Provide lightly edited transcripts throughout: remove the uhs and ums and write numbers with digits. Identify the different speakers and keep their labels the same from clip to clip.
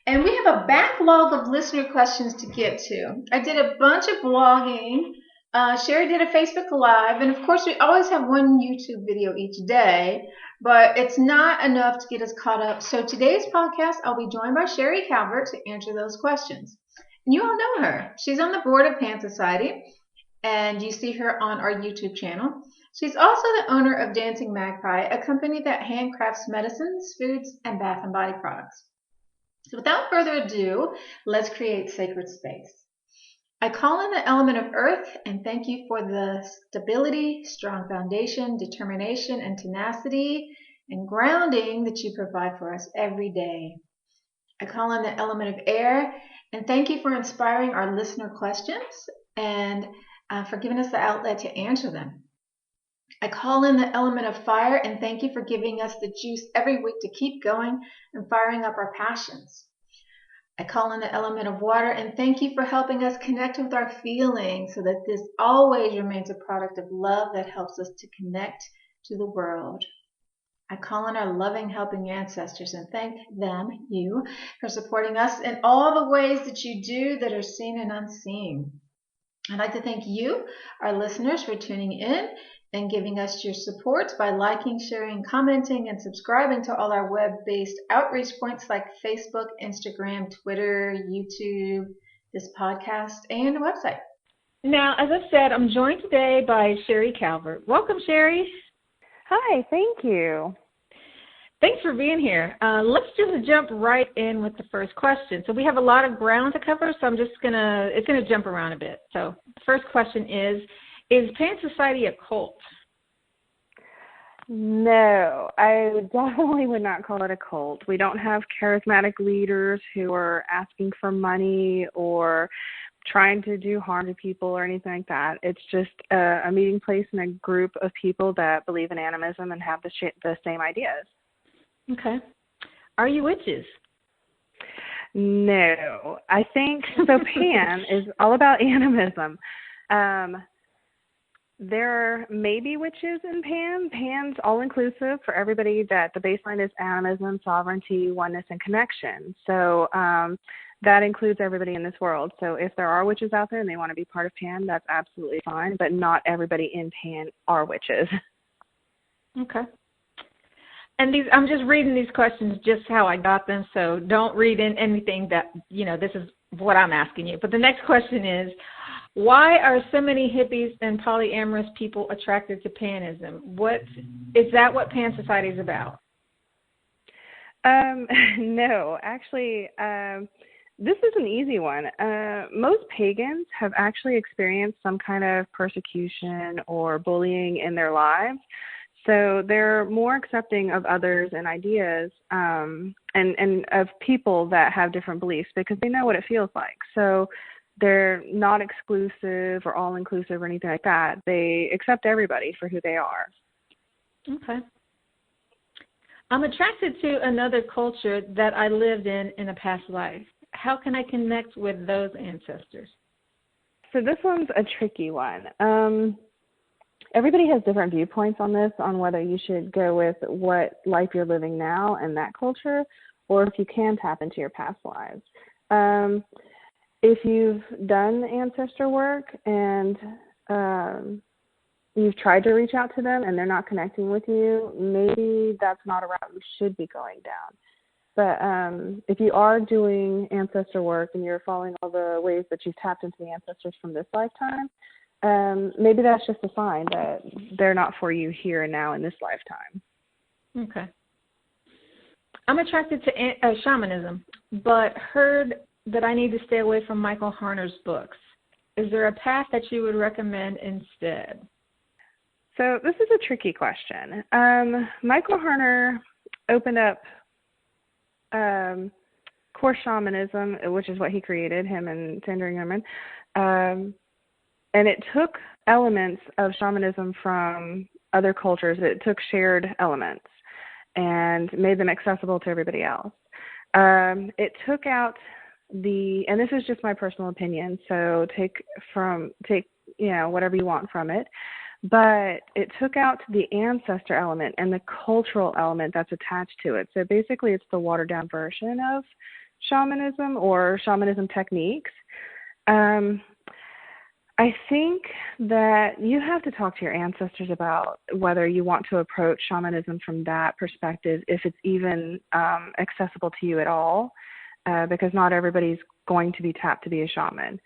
Speaker 1: And we have a backlog of listener questions to get to. I did a bunch of blogging. Cherie did a Facebook Live. And of course, we always have one YouTube video each day, but it's not enough to get us caught up. So today's podcast, I'll be joined by Cherie Calvert to answer those questions. And you all know her. She's on the board of Pan Society, and you see her on our YouTube channel. She's also the owner of Dancing Magpie, a company that handcrafts medicines, foods, and bath and body products. So without further ado, let's create sacred space. I call in the element of earth and thank you for the stability, strong foundation, determination, and tenacity and grounding that you provide for us every day. I call in the element of air and thank you for inspiring our listener questions and for giving us the outlet to answer them. I call in the element of fire and thank you for giving us the juice every week to keep going and firing up our passions. I call in the element of water and thank you for helping us connect with our feelings so that this always remains a product of love that helps us to connect to the world. I call in our loving, helping ancestors and thank them, you, for supporting us in all the ways that you do that are seen and unseen. I'd like to thank you, our listeners, for tuning in and giving us your support by liking, sharing, commenting, and subscribing to all our web-based outreach points like Facebook, Instagram, Twitter, YouTube, this podcast, and the website.
Speaker 2: Now, as I said, I'm joined today by Cherie Calvert. Welcome, Cherie.
Speaker 3: Hi, thank you.
Speaker 2: Thanks for being here. Let's just jump right in with the first question. So we have a lot of ground to cover, so it's gonna jump around a bit. So the first question is Pan Society a cult?
Speaker 3: No, I definitely would not call it a cult. We don't have charismatic leaders who are asking for money or trying to do harm to people or anything like that. It's just a meeting place and a group of people that believe in animism and have the same ideas.
Speaker 2: Okay. Are you witches?
Speaker 3: No, I think so. Pan is all about animism. There may be witches in Pan. Pan's all-inclusive for everybody that the baseline is animism, sovereignty, oneness, and connection. So that includes everybody in this world. So if there are witches out there and they want to be part of Pan, that's absolutely fine, but not everybody in Pan are witches.
Speaker 2: Okay. And I'm just reading these questions just how I got them, so don't read in anything that, this is what I'm asking you. But the next question is, why are so many hippies and polyamorous people attracted to Panism? Is that what Pan Society is about?
Speaker 3: No, actually, this is an easy one. Most pagans have actually experienced some kind of persecution or bullying in their lives. So they're more accepting of others and ideas and of people that have different beliefs because they know what it feels like. So they're not exclusive or all-inclusive or anything like that. They accept everybody for who they are.
Speaker 2: Okay. I'm attracted to another culture that I lived in a past life. How can I connect with those ancestors?
Speaker 3: So this one's a tricky one. Everybody has different viewpoints on this, on whether you should go with what life you're living now and that culture, or if you can tap into your past lives. If you've done ancestor work and you've tried to reach out to them and they're not connecting with you, maybe that's not a route you should be going down. But if you are doing ancestor work and you're following all the ways that you've tapped into the ancestors from this lifetime, maybe that's just a sign that they're not for you here and now in this lifetime.
Speaker 2: Okay. I'm attracted to shamanism, but heard that I need to stay away from Michael Harner's books. Is there a path that you would recommend instead?
Speaker 3: So this is a tricky question. Michael Harner opened up core shamanism, which is what he created, him and Sandra Ingerman. And it took elements of shamanism from other cultures. It took shared elements and made them accessible to everybody else. It took out and this is just my personal opinion, so take whatever you want from it, but it took out the ancestor element and the cultural element that's attached to it. So basically it's the watered down version of shamanism or shamanism techniques. I think that you have to talk to your ancestors about whether you want to approach shamanism from that perspective, if it's even accessible to you at all, because not everybody's going to be tapped to be a shaman.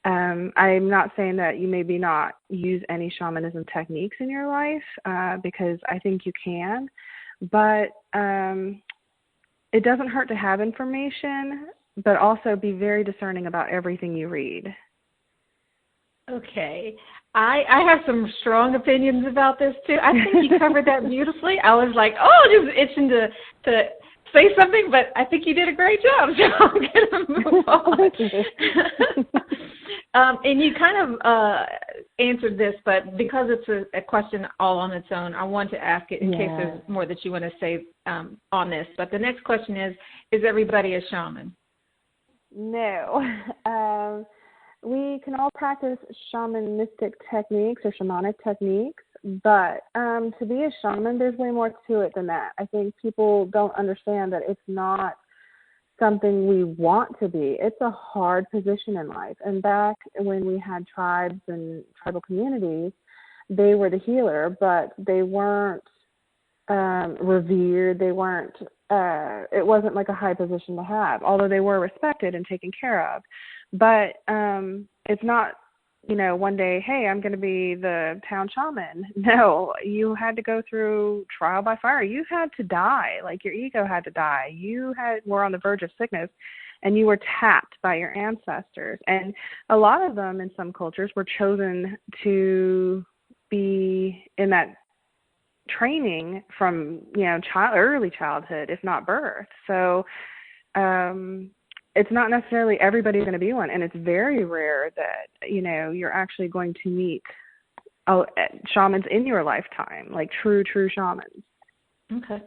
Speaker 3: I'm not saying that you maybe not use any shamanism techniques in your life, because I think you can, but it doesn't hurt to have information, but also be very discerning about everything you read.
Speaker 2: Okay. I have some strong opinions about this, too. I think you covered that beautifully. I was like, just itching to say something, but I think you did a great job, so I'm going to move on. And you kind of answered this, but because it's a question all on its own, I want to ask it in case there's more that you want to say on this. But the next question is everybody a shaman?
Speaker 3: No. We can all practice shamanistic techniques or shamanic techniques, but to be a shaman, there's way more to it than that. I think people don't understand that it's not something we want to be. It's a hard position in life. And back when we had tribes and tribal communities, they were the healer, but they weren't revered. They weren't, it wasn't like a high position to have, although they were respected and taken care of. But it's not, one day, hey, I'm going to be the town shaman. No, you had to go through trial by fire. You had to die, like your ego had to die. You were on the verge of sickness, and you were tapped by your ancestors. And a lot of them in some cultures were chosen to be in that training from, early childhood, if not birth. So it's not necessarily everybody's going to be one, and it's very rare that, you're actually going to meet shamans in your lifetime, like true shamans.
Speaker 2: Okay.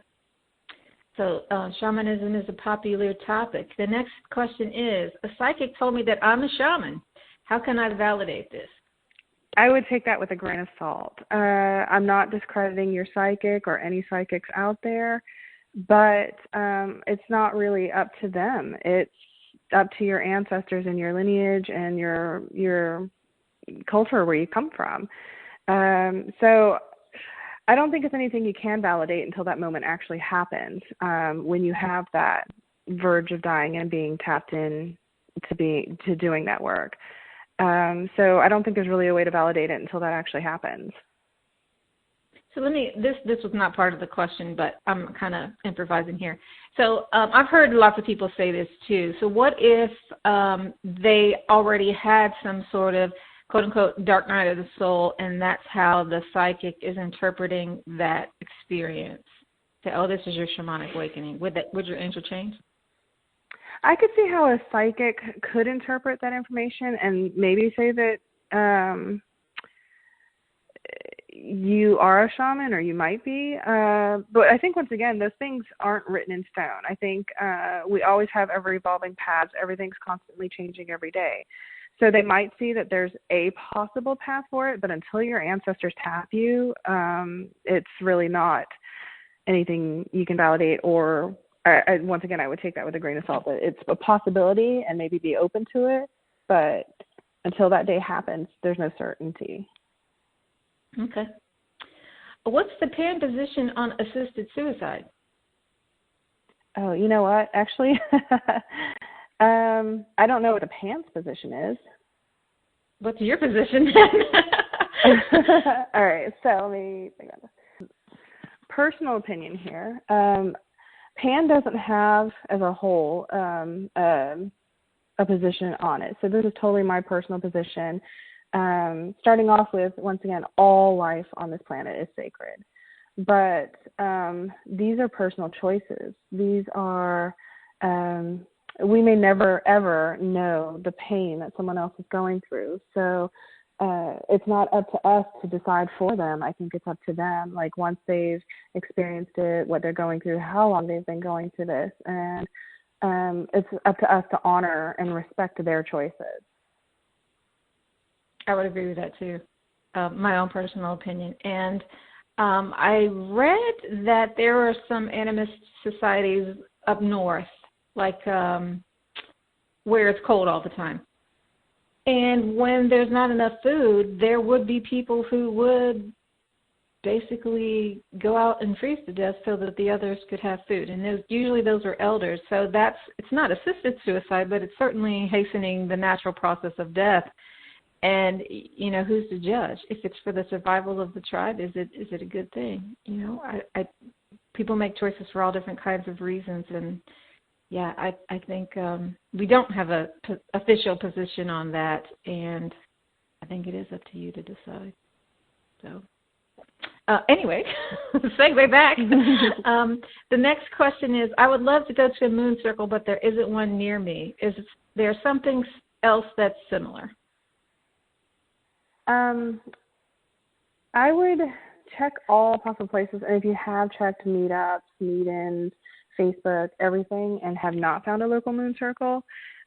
Speaker 2: So shamanism is a popular topic. The next question is, a psychic told me that I'm a shaman. How can I validate this?
Speaker 3: I would take that with a grain of salt. I'm not discrediting your psychic or any psychics out there, but it's not really up to them. It's up to your ancestors and your lineage and your culture where you come from. So I don't think it's anything you can validate until that moment actually happens, when you have that verge of dying and being tapped in to doing that work. So I don't think there's really a way to validate it until that actually happens.
Speaker 2: So this was not part of the question, but I'm kind of improvising here. So I've heard lots of people say this too. So what if they already had some sort of quote unquote dark night of the soul, and that's how the psychic is interpreting that experience? Say, this is your shamanic awakening. Would your interchange?
Speaker 3: I could see how a psychic could interpret that information and maybe say that you are a shaman, or you might be. But I think, once again, those things aren't written in stone. I think we always have ever-evolving paths. Everything's constantly changing every day. So they might see that there's a possible path for it, but until your ancestors tap you, it's really not anything you can validate. Or once again, I would take that with a grain of salt. That it's a possibility and maybe be open to it, but until that day happens, there's no certainty.
Speaker 2: Okay. What's the PAN position on assisted suicide?
Speaker 3: Oh, you know what? Actually, I don't know what a PAN's position is.
Speaker 2: What's your position?
Speaker 3: All right, so let me think about this. Personal opinion here. PAN doesn't have, as a whole, a position on it. So this is totally my personal position. Starting off with, once again, all life on this planet is sacred. But these are personal choices. These are, we may never, ever know the pain that someone else is going through. So it's not up to us to decide for them. I think it's up to them. Like, once they've experienced it, what they're going through, how long they've been going through this. And it's up to us to honor and respect their choices.
Speaker 2: I would agree with that too. My own personal opinion. And I read that there are some animist societies up north, like where it's cold all the time. And when there's not enough food, there would be people who would basically go out and freeze to death so that the others could have food. And usually those are elders. So it's not assisted suicide, but it's certainly hastening the natural process of death. And, who's to judge? If it's for the survival of the tribe, is it a good thing? People make choices for all different kinds of reasons. And, yeah, I think we don't have a official position on that. And I think it is up to you to decide. So, anyway, segue back. The next question is, I would love to go to a moon circle, but there isn't one near me. Is there something else that's similar?
Speaker 3: I would check all possible places, and if you have checked meetups, meet-ins, Facebook, everything, and have not found a local moon circle,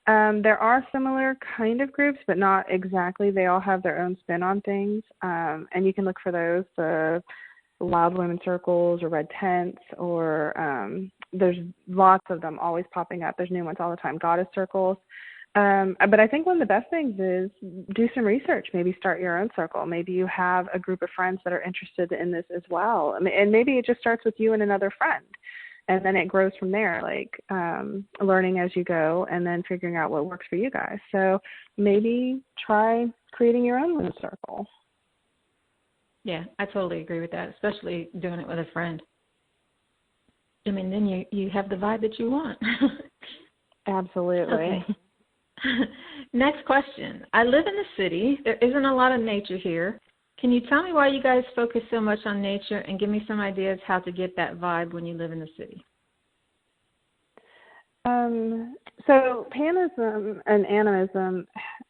Speaker 3: there are similar kind of groups, but not exactly. They all have their own spin on things, and you can look for those, the wild women circles or red tents, or there's lots of them always popping up. There's new ones all the time, goddess circles. But I think one of the best things is do some research. Maybe start your own circle. Maybe you have a group of friends that are interested in this as well. And maybe it just starts with you and another friend. And then it grows from there, like learning as you go and then figuring out what works for you guys. So maybe try creating your own little circle.
Speaker 2: Yeah, I totally agree with that, especially doing it with a friend. I mean, then you have the vibe that you want.
Speaker 3: Absolutely.
Speaker 2: Okay. Next question. I live in the city. There isn't a lot of nature here. Can you tell me why you guys focus so much on nature and give me some ideas how to get that vibe when you live in the city?
Speaker 3: So panism and animism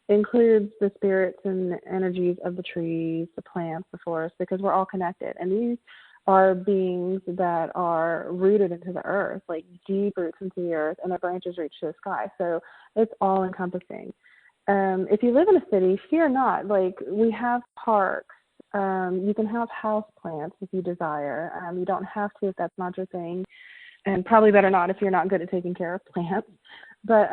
Speaker 3: includes the spirits and energies of the trees, the plants, the forest, because we're all connected. And these are beings that are rooted into the earth, like deep roots into the earth, and their branches reach to the sky. So it's all encompassing. If you live in a city, fear not. Like, we have parks. You can have house plants if you desire. You don't have to if that's not your thing, and probably better not if you're not good at taking care of plants. But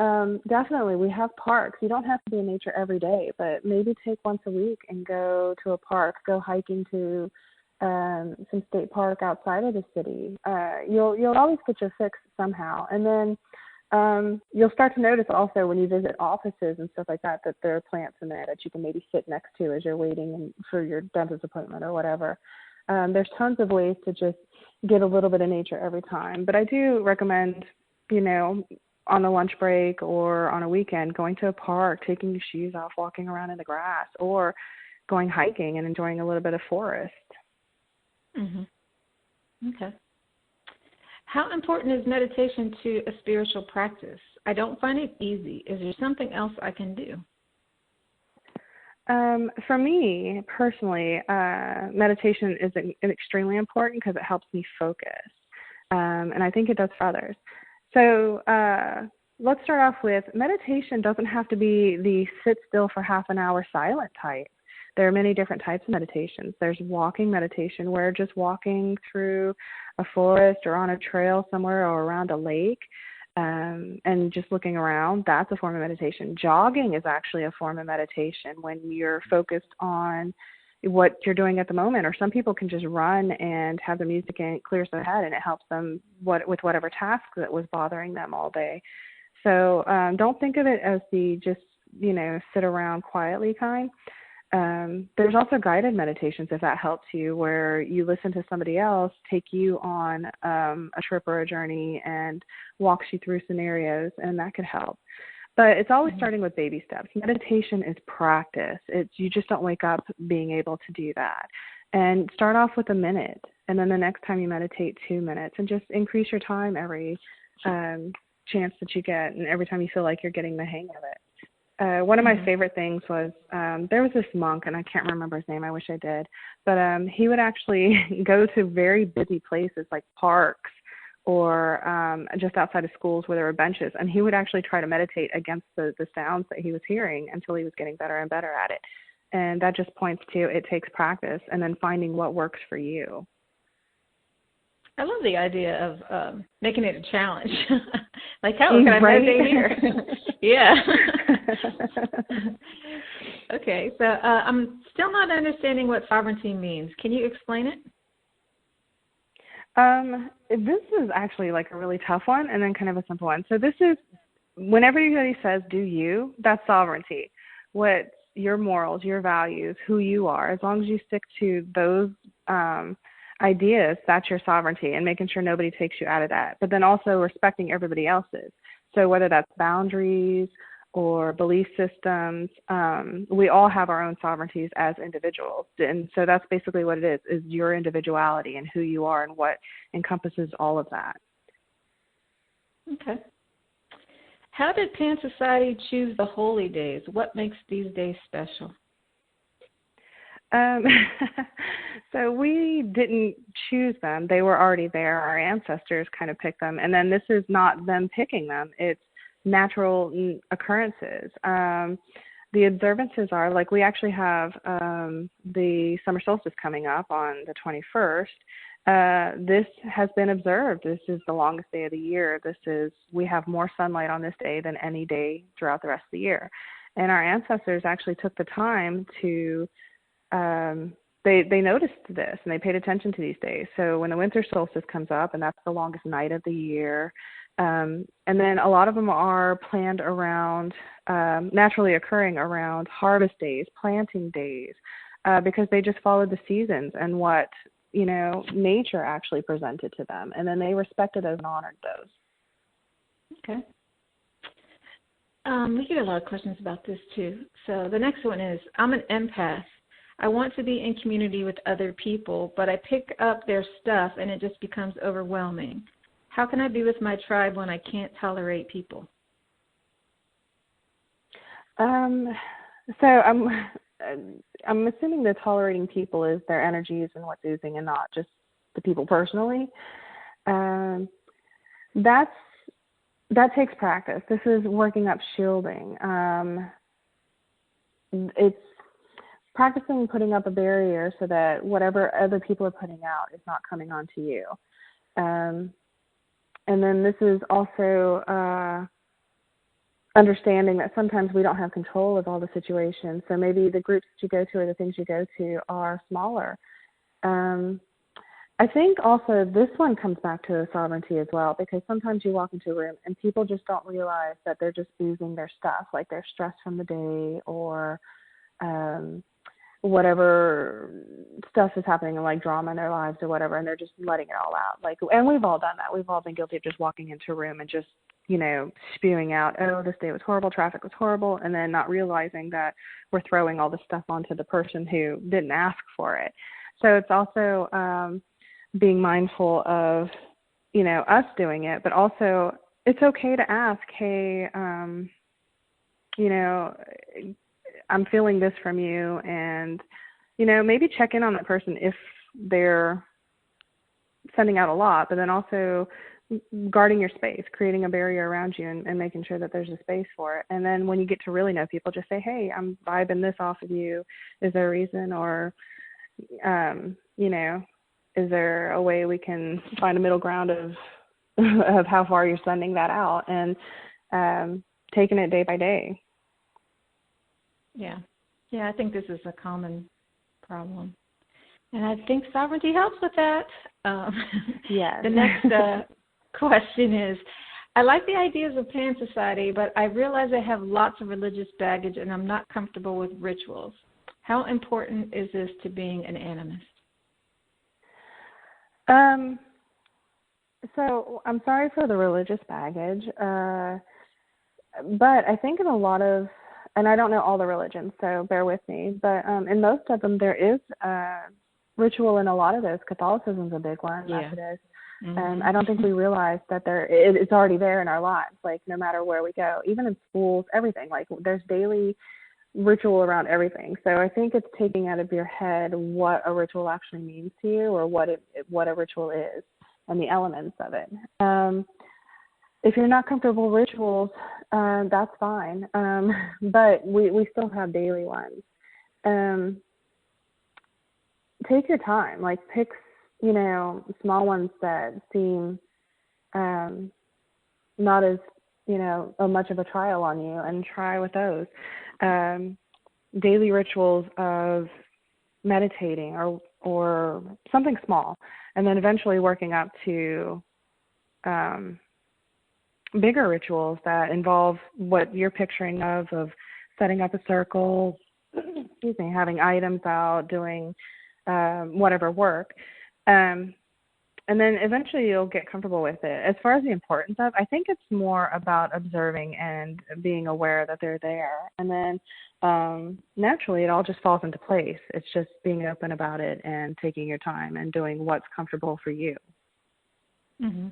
Speaker 3: definitely, we have parks. You don't have to be in nature every day, but maybe take once a week and go to a park, go hiking to some state park outside of the city. You'll always get your fix somehow. And then you'll start to notice also when you visit offices and stuff like that there are plants in there that you can maybe sit next to as you're waiting for your dentist appointment or whatever. There's tons of ways to just get a little bit of nature every time. But I do recommend, on a lunch break or on a weekend, going to a park, taking your shoes off, walking around in the grass, or going hiking and enjoying a little bit of forest.
Speaker 2: Mm-hmm. Okay. How important is meditation to a spiritual practice? I don't find it easy. Is there something else I can do?
Speaker 3: For me, personally, meditation is extremely important because it helps me focus. And I think it does for others. So let's start off with meditation doesn't have to be the sit still for half an hour silent type. There are many different types of meditations. There's walking meditation, where just walking through a forest or on a trail somewhere or around a lake and just looking around, that's a form of meditation. Jogging is actually a form of meditation when you're focused on what you're doing at the moment. Or some people can just run and have the music and it clears their head and it helps them with whatever task that was bothering them all day. So don't think of it as the just, sit around quietly kind. There's also guided meditations, if that helps you, where you listen to somebody else take you on a trip or a journey and walks you through scenarios, and that could help. But it's always starting with baby steps. Meditation is practice. You just don't wake up being able to do that. And start off with a minute, and then the next time you meditate, 2 minutes, and just increase your time every chance that you get and every time you feel like you're getting the hang of it. One of my favorite things was there was this monk, and I can't remember his name. I wish I did. But he would actually go to very busy places like parks or just outside of schools where there were benches, and he would actually try to meditate against the sounds that he was hearing until he was getting better and better at it. And that just points to it takes practice and then finding what works for you.
Speaker 2: I love the idea of making it a challenge. Like, how can I meditate here? Yeah. Okay, so I'm still not understanding what sovereignty means. Can you explain it?
Speaker 3: This is actually like a really tough one and then kind of a simple one. So this is, whenever anybody says do you, that's sovereignty. What your morals, your values, who you are, as long as you stick to those ideas, that's your sovereignty, and making sure nobody takes you out of that. But then also respecting everybody else's. So whether that's boundaries or belief systems, we all have our own sovereignties as individuals. And so that's basically what it is your individuality and who you are and what encompasses all of that.
Speaker 2: Okay. How did Pan Society choose the holy days? What makes these days special?
Speaker 3: So we didn't choose them. They were already there. Our ancestors kind of picked them. And then this is not them picking them. It's natural occurrences. The observances are, like, we actually have the summer solstice coming up on the 21st. This has been observed. This is the longest day of the year. We have more sunlight on this day than any day throughout the rest of the year. And our ancestors actually took the time to they noticed this and they paid attention to these days. So when the winter solstice comes up, and that's the longest night of the year, and then a lot of them are planned around, naturally occurring around harvest days, planting days, because they just followed the seasons and what, nature actually presented to them. And then they respected those and honored those.
Speaker 2: Okay. We get a lot of questions about this too. So the next one is, I'm an empath. I want to be in community with other people, but I pick up their stuff and it just becomes overwhelming. How can I be with my tribe when I can't tolerate people?
Speaker 3: So I'm assuming that tolerating people is their energies and what's oozing and not just the people personally. That takes practice. This is working up shielding. It's practicing putting up a barrier so that whatever other people are putting out is not coming onto you. And then this is also understanding that sometimes we don't have control of all the situations. So maybe the groups that you go to or the things you go to are smaller. I think also this one comes back to sovereignty as well, because sometimes you walk into a room and people just don't realize that they're just oozing their stuff, like they're stressed from the day or whatever stuff is happening, like drama in their lives or whatever, and they're just letting it all out. And we've all done that. We've all been guilty of just walking into a room and just, spewing out, oh, this day was horrible, traffic was horrible, and then not realizing that we're throwing all this stuff onto the person who didn't ask for it. So it's also being mindful of, us doing it, but also it's okay to ask, hey, I'm feeling this from you, and, maybe check in on that person if they're sending out a lot, but then also guarding your space, creating a barrier around you and making sure that there's a space for it. And then when you get to really know people, just say, hey, I'm vibing this off of you. Is there a reason? Or, is there a way we can find a middle ground of how far you're sending that out, and taking it day by day.
Speaker 2: Yeah. Yeah, I think this is a common problem. And I think sovereignty helps with that.
Speaker 3: Yes.
Speaker 2: The next question is, I like the ideas of Pan Society, but I realize I have lots of religious baggage and I'm not comfortable with rituals. How important is this to being an animist?
Speaker 3: So I'm sorry for the religious baggage, but I think in a lot of, and I don't know all the religions, so bear with me, but in most of them there is ritual in a lot of those. Catholicism's a big one,
Speaker 2: Yeah.
Speaker 3: Methodist.
Speaker 2: Mm-hmm.
Speaker 3: I don't think we realize that it's already there in our lives, like no matter where we go, even in schools, everything. Like there's daily ritual around everything. So I think it's taking out of your head what a ritual actually means to you, or what a ritual is and the elements of it. If you're not comfortable with rituals, that's fine. But we still have daily ones. Take your time. Like pick small ones that seem not as, much of a trial on you, and try with those. Daily rituals of meditating or something small, and then eventually working up to bigger rituals that involve what you're picturing of setting up a circle, having items out, doing whatever work. And then eventually you'll get comfortable with it. As far as the importance of, I think it's more about observing and being aware that they're there. And then naturally it all just falls into place. It's just being open about it and taking your time and doing what's comfortable for you.
Speaker 2: Mm-hmm.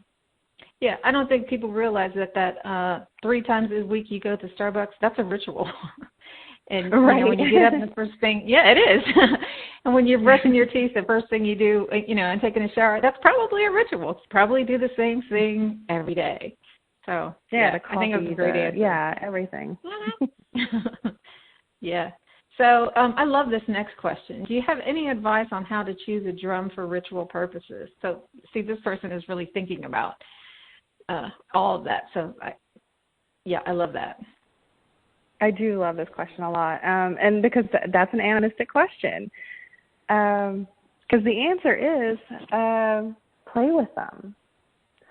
Speaker 2: Yeah, I don't think people realize that 3 times a week you go to Starbucks, that's a ritual. And
Speaker 3: right.
Speaker 2: When you get up, the first thing, it is. And when you're brushing your teeth, the first thing you do, and taking a shower, that's probably a ritual. It's probably do the same thing every day. So,
Speaker 3: the coffee,
Speaker 2: I think it was a great answer.
Speaker 3: Yeah, everything.
Speaker 2: Yeah. So I love this next question. Do you have any advice on how to choose a drum for ritual purposes? So, see, this person is really thinking about all of that. So, I love that.
Speaker 3: I do love this question a lot, and because that's an animistic question. Because the answer is play with them,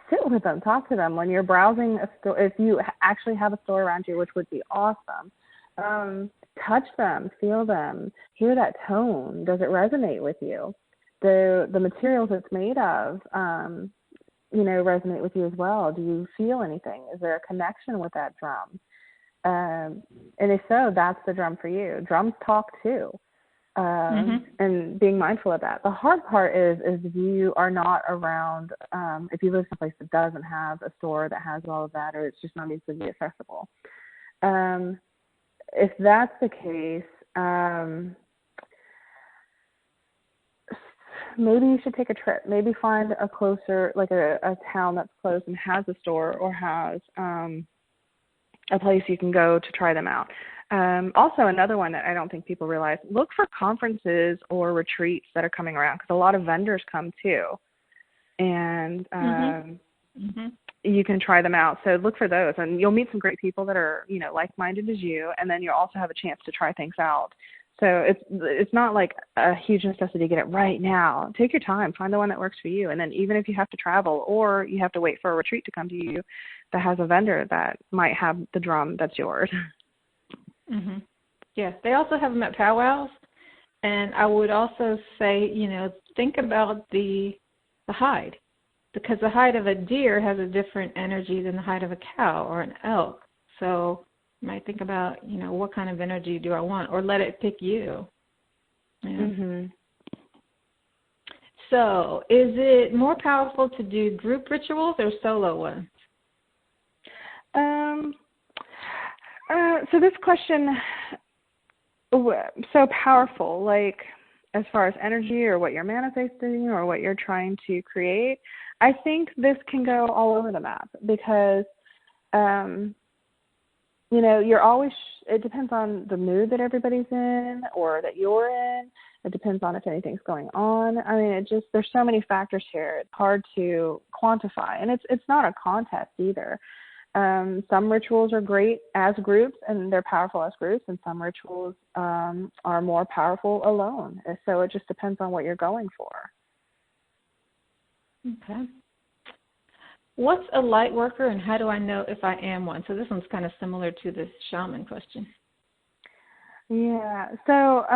Speaker 3: sit with them, talk to them. When you're browsing a store, if you actually have a store around you, which would be awesome, touch them, feel them, hear that tone. Does it resonate with you? The materials it's made of, resonate with you as well. Do you feel anything? Is there a connection with that drum? And if so, that's the drum for you. Drums talk too, and being mindful of that. The hard part is if you are not around, if you live someplace that doesn't have a store that has all of that, or it's just not easily accessible. If that's the case, maybe you should take a trip. Maybe find a closer, like a town that's close and has a store or has a place you can go to try them out. Also, another one that I don't think people realize, look for conferences or retreats that are coming around, because a lot of vendors come too. And you can try them out. So look for those, and you'll meet some great people that are, like-minded as you, and then you'll also have a chance to try things out. So it's not like a huge necessity to get it right now. Take your time, find the one that works for you, and then even if you have to travel or you have to wait for a retreat to come to you that has a vendor that might have the drum that's yours.
Speaker 2: Mm-hmm. Yeah, they also have them at powwows, and I would also say, think about the hide, because the hide of a deer has a different energy than the hide of a cow or an elk. So you might think about, what kind of energy do I want, or let it pick you. Yeah. So is it more powerful to do group rituals or solo ones?
Speaker 3: So this question, so powerful, like as far as energy or what you're manifesting or what you're trying to create, I think this can go all over the map because, you're always, it depends on the mood that everybody's in or that you're in. It depends on if anything's going on. I mean, there's so many factors here. It's hard to quantify, and it's not a contest either. Some rituals are great as groups, and they're powerful as groups, and some rituals are more powerful alone. So it just depends on what you're going for.
Speaker 2: Okay. What's a light worker, and how do I know if I am one? So this one's kind of similar to this shaman question.
Speaker 3: Yeah. So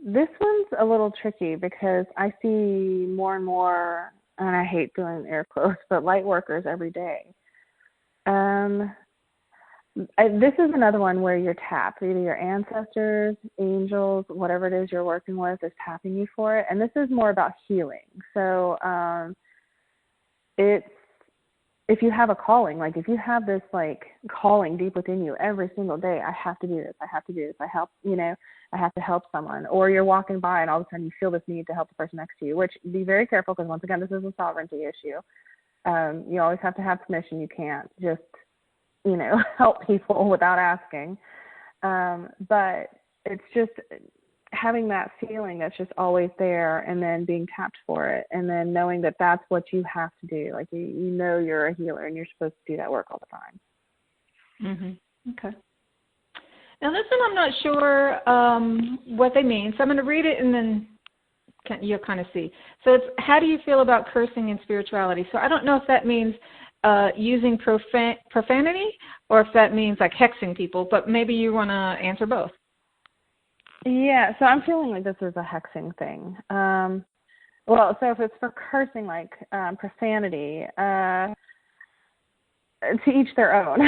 Speaker 3: this one's a little tricky because I see more and more, and I hate doing air quotes, but light workers every day. This is another one where you're tapped. Either your ancestors, angels, whatever it is you're working with is tapping you for it. And this is more about healing. So if you have a calling, like if you have this like calling deep within you every single day, I have to do this, I have to do this, I have to help someone, or you're walking by and all of a sudden you feel this need to help the person next to you, which be very careful because once again, this is a sovereignty issue. You always have to have permission. You can't just, help people without asking. But it's just having that feeling that's just always there, and then being tapped for it, and then knowing that that's what you have to do. Like, you know you're a healer and you're supposed to do that work all the time.
Speaker 2: Okay. Now this one I'm not sure what they mean, so I'm going to read it and then you'll kind of see. So it's, how do you feel about cursing in spirituality? So I don't know if that means using profanity or if that means like hexing people, but maybe you want to answer both.
Speaker 3: Yeah, so I'm feeling like this is a hexing thing. Well, so if it's for cursing, like profanity, to each their own.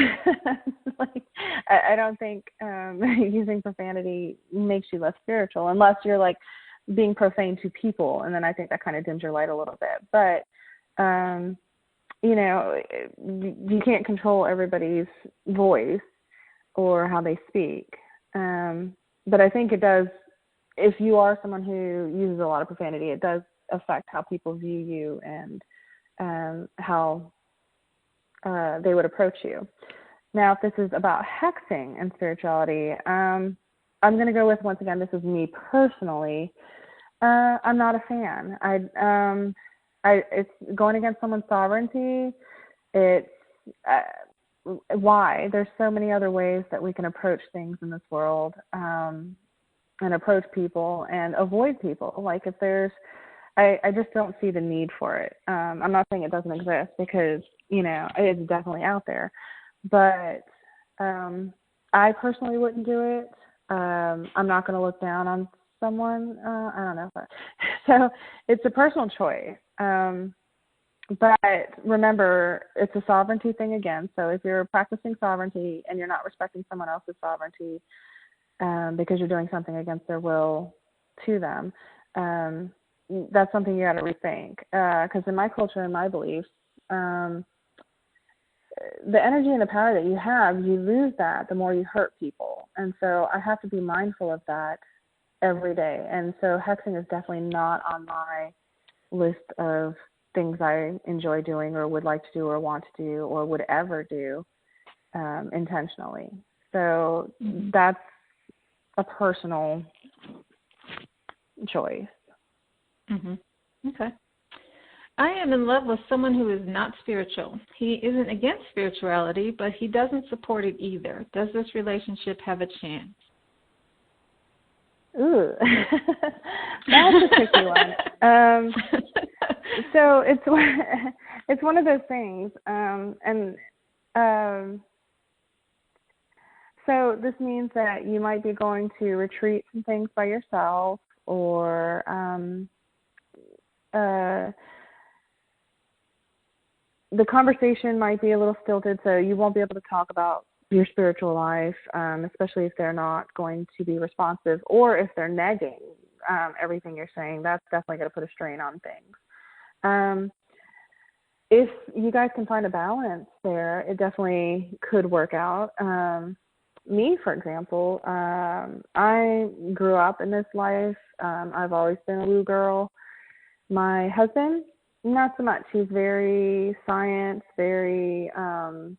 Speaker 3: Like, I don't think using profanity makes you less spiritual, unless you're like being profane to people, and then I think that kind of dims your light a little bit. But you know, you can't control everybody's voice or how they speak. But I think it does, if you are someone who uses a lot of profanity, it does affect how people view you and how they would approach you. Now, if this is about hexing and spirituality, I'm going to go with, once again, this is me personally. I'm not a fan. It's going against someone's sovereignty. It's why? There's so many other ways that we can approach things in this world, and approach people and avoid people. Like, if there's, I just don't see the need for it. I'm not saying it doesn't exist, because, you know, it's definitely out there. But I personally wouldn't do it. I'm not going to look down on someone. I don't know. So it's a personal choice. But remember, it's a sovereignty thing again. So if you're practicing sovereignty and you're not respecting someone else's sovereignty because you're doing something against their will to them, that's something you got to rethink. Because in my culture and my beliefs, the energy and the power that you have, you lose that the more you hurt people. And so I have to be mindful of that every day. And so hexing is definitely not on my list of things I enjoy doing or would like to do or want to do or would ever do intentionally. So that's a personal choice.
Speaker 2: Okay. I am in love with someone who is not spiritual. He isn't against spirituality, but he doesn't support it either. Does this relationship have a chance?
Speaker 3: Ooh, that's a tricky one. So it's one of those things, so this means that you might be going to retreat some things by yourself, or the conversation might be a little stilted, so you won't be able to talk about your spiritual life, especially if they're not going to be responsive, or if they're negging everything you're saying. That's definitely going to put a strain on things. If you guys can find a balance there, it definitely could work out. Me, for example, I grew up in this life. I've always been a woo girl. My husband, not so much. He's very science, very, I'm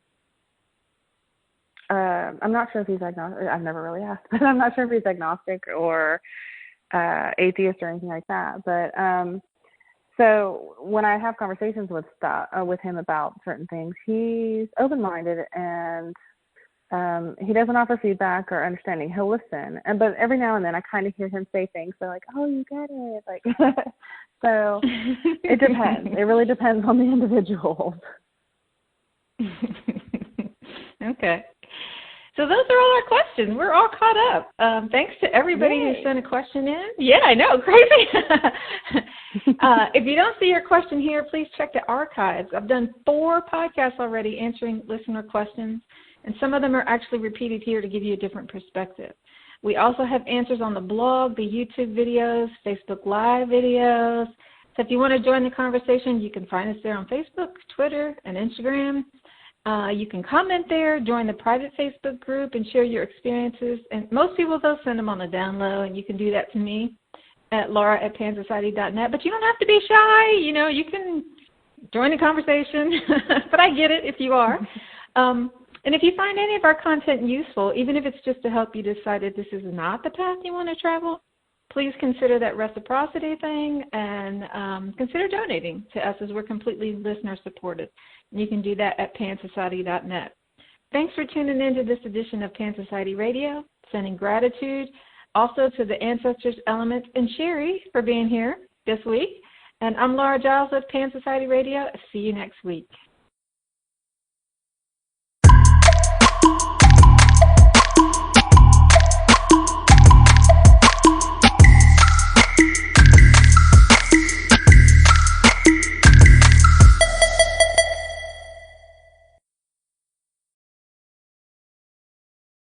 Speaker 3: not sure if he's agnostic. I've never really asked, but I'm not sure if he's agnostic or atheist or anything like that. But so when I have conversations with him about certain things, he's open-minded, and he doesn't offer feedback or understanding. He'll listen, but every now and then I kind of hear him say things. So like, oh, you get it, like. So it depends. It really depends on the individual.
Speaker 2: Okay. So those are all our questions. We're all caught up. Thanks to everybody who sent a question in. Yeah, I know, crazy. If you don't see your question here, please check the archives. I've done 4 podcasts already answering listener questions, and some of them are actually repeated here to give you a different perspective. We also have answers on the blog, the YouTube videos, Facebook Live videos. So if you want to join the conversation, you can find us there on Facebook, Twitter, and Instagram. You can comment there, join the private Facebook group, and share your experiences. And most people, they'll send them on the down low, and you can do that to me at laura@pansociety.net. But you don't have to be shy. You know, you can join the conversation. But I get it if you are. And if you find any of our content useful, even if it's just to help you decide that this is not the path you want to travel, please consider that reciprocity thing and consider donating to us, as we're completely listener supported. And you can do that at pansociety.net. Thanks for tuning in to this edition of Pan Society Radio. Sending gratitude also to the Ancestors Element and Cherie for being here this week. And I'm Laura Giles with Pan Society Radio. See you next week.